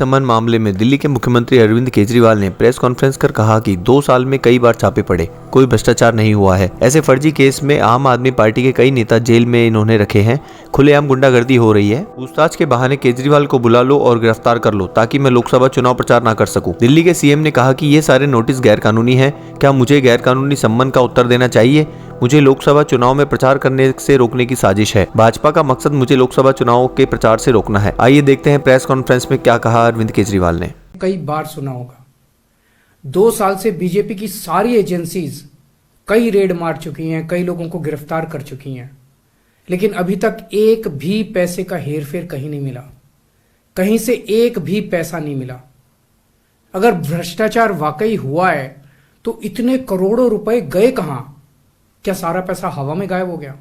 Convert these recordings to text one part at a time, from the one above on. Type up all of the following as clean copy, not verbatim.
सम्मन मामले में दिल्ली के मुख्यमंत्री अरविंद केजरीवाल ने प्रेस कॉन्फ्रेंस कर कहा कि 2 साल में कई बार छापे पड़े, कोई भ्रष्टाचार नहीं हुआ है। ऐसे फर्जी केस में आम आदमी पार्टी के कई नेता जेल में इन्होंने रखे हैं। खुलेआम गुंडागर्दी हो रही है। पूछताछ के बहाने केजरीवाल को बुला लो और गिरफ्तार कर लो ताकि मैं लोकसभा चुनाव प्रचार न कर सकूं। दिल्ली के सीएम ने कहा कि ये सारे नोटिस गैर कानूनी है। क्या मुझे गैर कानूनी सम्मन का उत्तर देना चाहिए? मुझे लोकसभा चुनाव में प्रचार करने से रोकने की साजिश है। भाजपा का मकसद मुझे लोकसभा चुनाव के प्रचार से रोकना है। आइए देखते हैं प्रेस कॉन्फ्रेंस में क्या कहा अरविंद केजरीवाल ने। कई बार सुना होगा, 2 साल से बीजेपी की सारी एजेंसीज कई रेड मार चुकी हैं, कई लोगों को गिरफ्तार कर चुकी हैं, लेकिन अभी तक एक भी पैसे का हेरफेर कहीं नहीं मिला, कहीं से एक भी पैसा नहीं मिला। अगर भ्रष्टाचार वाकई हुआ है तो इतने करोड़ों रुपए गए कहां? क्या सारा पैसा हवा में गायब हो गया?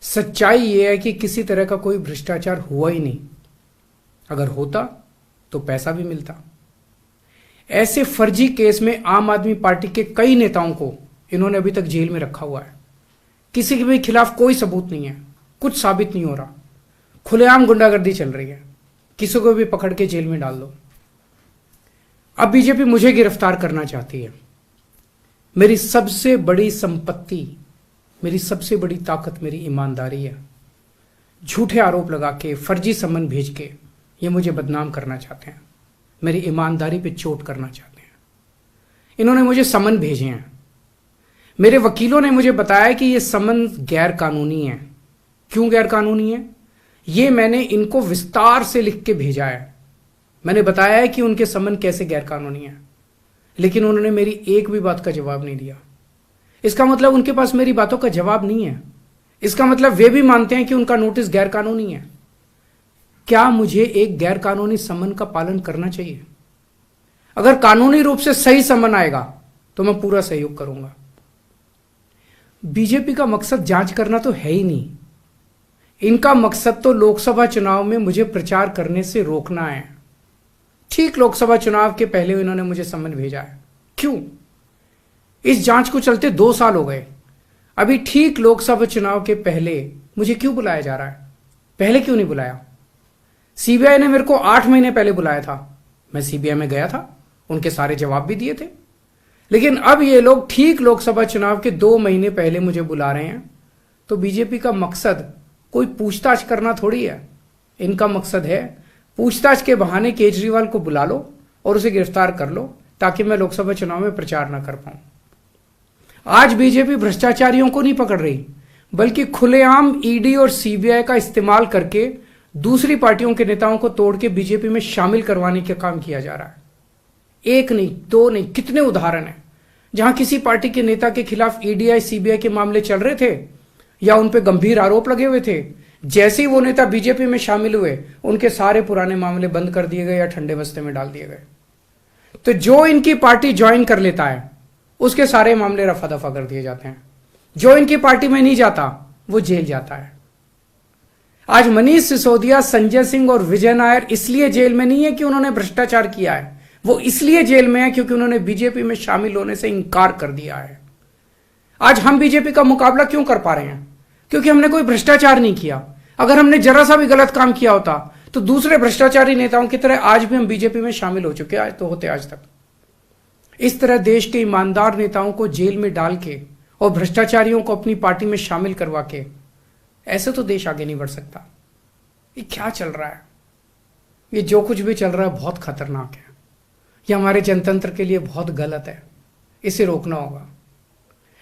सच्चाई यह है कि किसी तरह का कोई भ्रष्टाचार हुआ ही नहीं। अगर होता तो पैसा भी मिलता। ऐसे फर्जी केस में आम आदमी पार्टी के कई नेताओं को इन्होंने अभी तक जेल में रखा हुआ है। किसी के भी खिलाफ कोई सबूत नहीं है, कुछ साबित नहीं हो रहा, खुलेआम गुंडागर्दी चल रही है। किसी को भी पकड़ के जेल में डाल दो। अब बीजेपी मुझे गिरफ्तार करना चाहती है। मेरी सबसे बड़ी संपत्ति, मेरी सबसे बड़ी ताकत मेरी ईमानदारी है। झूठे आरोप लगा के, फर्जी सम्मन भेज के ये मुझे बदनाम करना चाहते हैं, मेरी ईमानदारी पे चोट करना चाहते हैं। इन्होंने मुझे सम्मन भेजे हैं। मेरे वकीलों ने मुझे बताया कि ये सम्मन गैर कानूनी है। क्यों गैर कानूनी है? ये मैंने इनको विस्तार से लिख के भेजा है। मैंने बताया है कि उनके सम्मन कैसे गैर कानूनी है, लेकिन उन्होंने मेरी एक भी बात का जवाब नहीं दिया। इसका मतलब उनके पास मेरी बातों का जवाब नहीं है। इसका मतलब वे भी मानते हैं कि उनका नोटिस गैर कानूनी है। क्या मुझे एक गैर कानूनी सम्मन का पालन करना चाहिए? अगर कानूनी रूप से सही सम्मन आएगा तो मैं पूरा सहयोग करूंगा। बीजेपी का मकसद जांच करना तो है ही नहीं। इनका मकसद तो लोकसभा चुनाव में मुझे प्रचार करने से रोकना है। ठीक लोकसभा चुनाव के पहले इन्होंने मुझे सम्मन भेजा है। क्यों? इस जांच को चलते 2 साल हो गए। अभी ठीक लोकसभा चुनाव के पहले मुझे क्यों बुलाया जा रहा है? पहले क्यों नहीं बुलाया? सीबीआई ने मेरे को 8 महीने पहले बुलाया था। मैं सीबीआई में गया था, उनके सारे जवाब भी दिए थे। लेकिन अब ये लोग ठीक लोकसभा चुनाव के 2 महीने पहले मुझे बुला रहे हैं। तो बीजेपी का मकसद कोई पूछताछ करना थोड़ी है। इनका मकसद है पूछताछ के बहाने केजरीवाल को बुला लो और उसे गिरफ्तार कर लो ताकि मैं लोकसभा चुनाव में प्रचार ना कर पाऊं। आज बीजेपी भ्रष्टाचारियों को नहीं पकड़ रही, बल्कि खुलेआम ईडी और सीबीआई का इस्तेमाल करके दूसरी पार्टियों के नेताओं को तोड़ के बीजेपी में शामिल करवाने का काम किया जा रहा है। एक नहीं, 2 नहीं, कितने उदाहरण हैं जहां किसी पार्टी के नेता के खिलाफ ईडी सीबीआई के मामले चल रहे थे या उन पर गंभीर आरोप लगे हुए थे। जैसे ही वो नेता बीजेपी में शामिल हुए, उनके सारे पुराने मामले बंद कर दिए गए या ठंडे बस्ते में डाल दिए गए। तो जो इनकी पार्टी ज्वाइन कर लेता है उसके सारे मामले रफा दफा कर दिए जाते हैं। जो इनकी पार्टी में नहीं जाता वो जेल जाता है। आज मनीष सिसोदिया, संजय सिंह और विजय नायर इसलिए जेल में नहीं है कि उन्होंने भ्रष्टाचार किया है, वो इसलिए जेल में है क्योंकि उन्होंने बीजेपी में शामिल होने से इंकार कर दिया है। आज हम बीजेपी का मुकाबला क्यों कर पा रहे हैं? क्योंकि हमने कोई भ्रष्टाचार नहीं किया। अगर हमने जरा सा भी गलत काम किया होता तो दूसरे भ्रष्टाचारी नेताओं की तरह आज भी हम बीजेपी में शामिल हो चुके हैं, तो होते आज तक। इस तरह देश के ईमानदार नेताओं को जेल में डाल के और भ्रष्टाचारियों को अपनी पार्टी में शामिल करवा के ऐसे तो देश आगे नहीं बढ़ सकता। ये क्या चल रहा है? ये जो कुछ भी चल रहा है बहुत खतरनाक है। ये हमारे जनतंत्र के लिए बहुत गलत है। इसे रोकना होगा।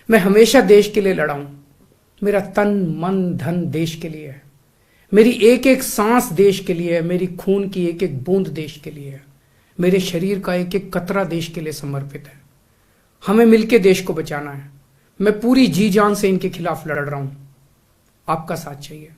मैं हमेशा देश के लिए लड़ा हूं। मेरा तन मन धन देश के लिए है। मेरी एक एक सांस देश के लिए है। मेरी खून की एक एक बूंद देश के लिए है। मेरे शरीर का एक एक कतरा देश के लिए समर्पित है। हमें मिलकर देश को बचाना है। मैं पूरी जी जान से इनके खिलाफ लड़ रहा हूं। आपका साथ चाहिए।